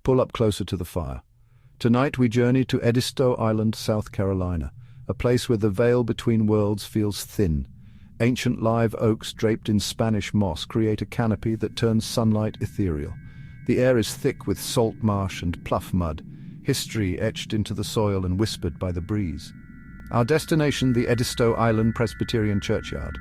Pull up closer to the fire. Tonight we journey to Edisto Island, South Carolina, a place where the veil between worlds feels thin. Ancient live oaks draped in Spanish moss create a canopy that turns sunlight ethereal. The air is thick with salt marsh and pluff mud, history etched into the soil and whispered by the breeze. Our destination, the Edisto Island Presbyterian Churchyard.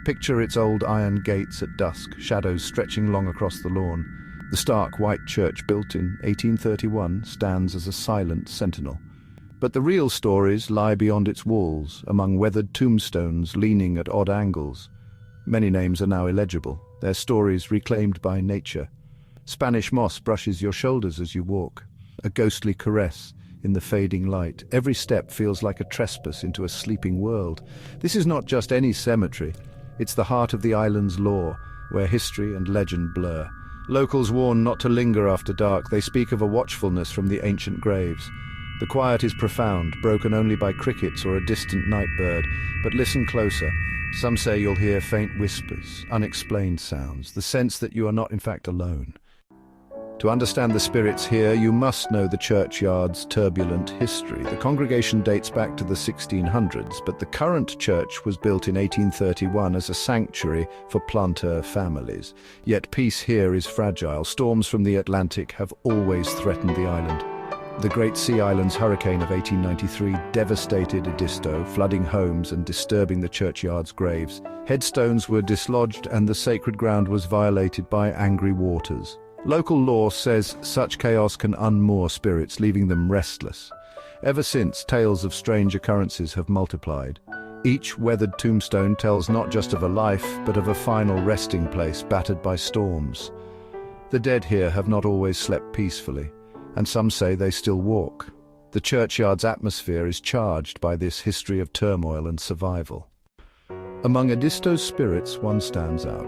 Picture its old iron gates at dusk, shadows stretching long across the lawn. The stark white church, built in 1831, stands as a silent sentinel. But the real stories lie beyond its walls, among weathered tombstones leaning at odd angles. Many names are now illegible, their stories reclaimed by nature. Spanish moss brushes your shoulders as you walk, a ghostly caress in the fading light. Every step feels like a trespass into a sleeping world. This is not just any cemetery, it's the heart of the island's lore, where history and legend blur. Locals warn not to linger after dark. They speak of a watchfulness from the ancient graves. The quiet is profound, broken only by crickets or a distant night bird. But listen closer. Some say you'll hear faint whispers, unexplained sounds, the sense that you are not in fact alone. To understand the spirits here, you must know the churchyard's turbulent history. The congregation dates back to the 1600s, but the current church was built in 1831 as a sanctuary for planter families. Yet peace here is fragile. Storms from the Atlantic have always threatened the island. The Great Sea Islands hurricane of 1893 devastated Edisto, flooding homes and disturbing the churchyard's graves. Headstones were dislodged and the sacred ground was violated by angry waters. Local law says such chaos can unmoor spirits, leaving them restless. Ever since, tales of strange occurrences have multiplied. Each weathered tombstone tells not just of a life, but of a final resting place battered by storms. The dead here have not always slept peacefully, and some say they still walk. The churchyard's atmosphere is charged by this history of turmoil and survival. Among Edisto's spirits, one stands out.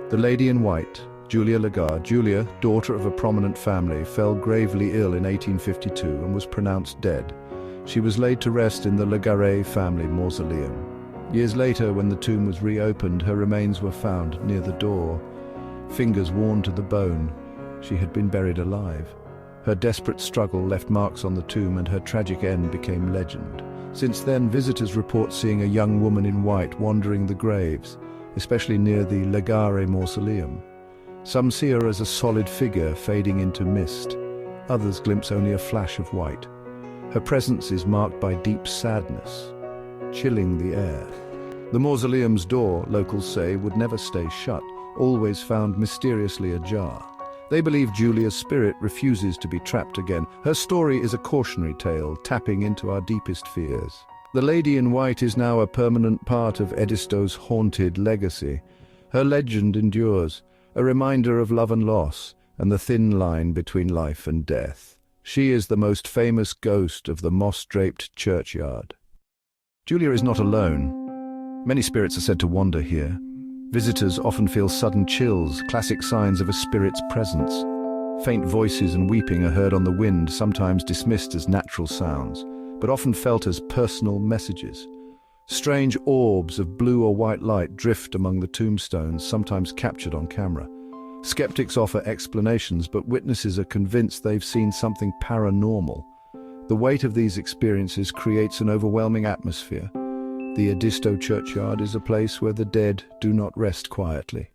The lady in white, Julia Lagarde. Julia, daughter of a prominent family, fell gravely ill in 1852 and was pronounced dead. She was laid to rest in the Lagarde family mausoleum. Years later, when the tomb was reopened, her remains were found near the door. Fingers worn to the bone, she had been buried alive. Her desperate struggle left marks on the tomb and her tragic end became legend. Since then, visitors report seeing a young woman in white wandering the graves, especially near the Lagarde mausoleum. Some see her as a solid figure fading into mist. Others glimpse only a flash of white. Her presence is marked by deep sadness, chilling the air. The mausoleum's door, locals say, would never stay shut, always found mysteriously ajar. They believe Julia's spirit refuses to be trapped again. Her story is a cautionary tale, tapping into our deepest fears. The lady in white is now a permanent part of Edisto's haunted legacy. Her legend endures, a reminder of love and loss, and the thin line between life and death. She is the most famous ghost of the moss-draped churchyard. Julia is not alone. Many spirits are said to wander here. Visitors often feel sudden chills, classic signs of a spirit's presence. Faint voices and weeping are heard on the wind, sometimes dismissed as natural sounds, but often felt as personal messages. Strange orbs of blue or white light drift among the tombstones, sometimes captured on camera. Skeptics offer explanations, but witnesses are convinced they've seen something paranormal. The weight of these experiences creates an overwhelming atmosphere. The Edisto churchyard is a place where the dead do not rest quietly.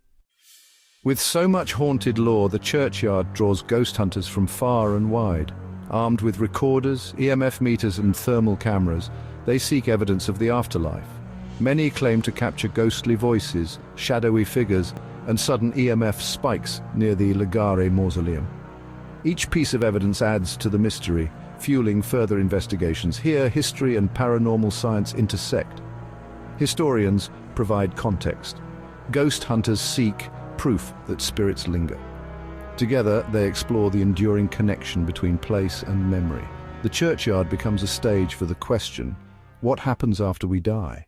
With so much haunted lore, the churchyard draws ghost hunters from far and wide. Armed with recorders, EMF meters and thermal cameras, they seek evidence of the afterlife. Many claim to capture ghostly voices, shadowy figures, and sudden EMF spikes near the Lagarde mausoleum. Each piece of evidence adds to the mystery, fueling further investigations. Here, history and paranormal science intersect. Historians provide context. Ghost hunters seek proof that spirits linger. Together, they explore the enduring connection between place and memory. The churchyard becomes a stage for the question, what happens after we die?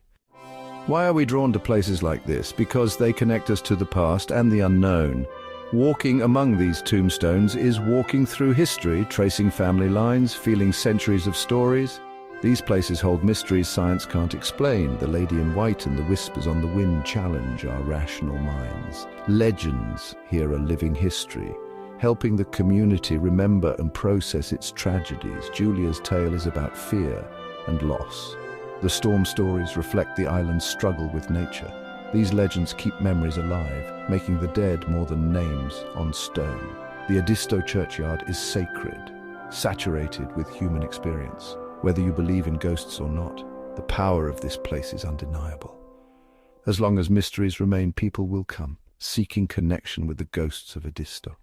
Why are we drawn to places like this? Because they connect us to the past and the unknown. Walking among these tombstones is walking through history, tracing family lines, feeling centuries of stories. These places hold mysteries science can't explain. The lady in white and the whispers on the wind challenge our rational minds. Legends here are living history, helping the community remember and process its tragedies. Julia's tale is about fear and loss. The storm stories reflect the island's struggle with nature. These legends keep memories alive, making the dead more than names on stone. The Edisto churchyard is sacred, saturated with human experience. Whether you believe in ghosts or not, the power of this place is undeniable. As long as mysteries remain, people will come, seeking connection with the ghosts of Edisto.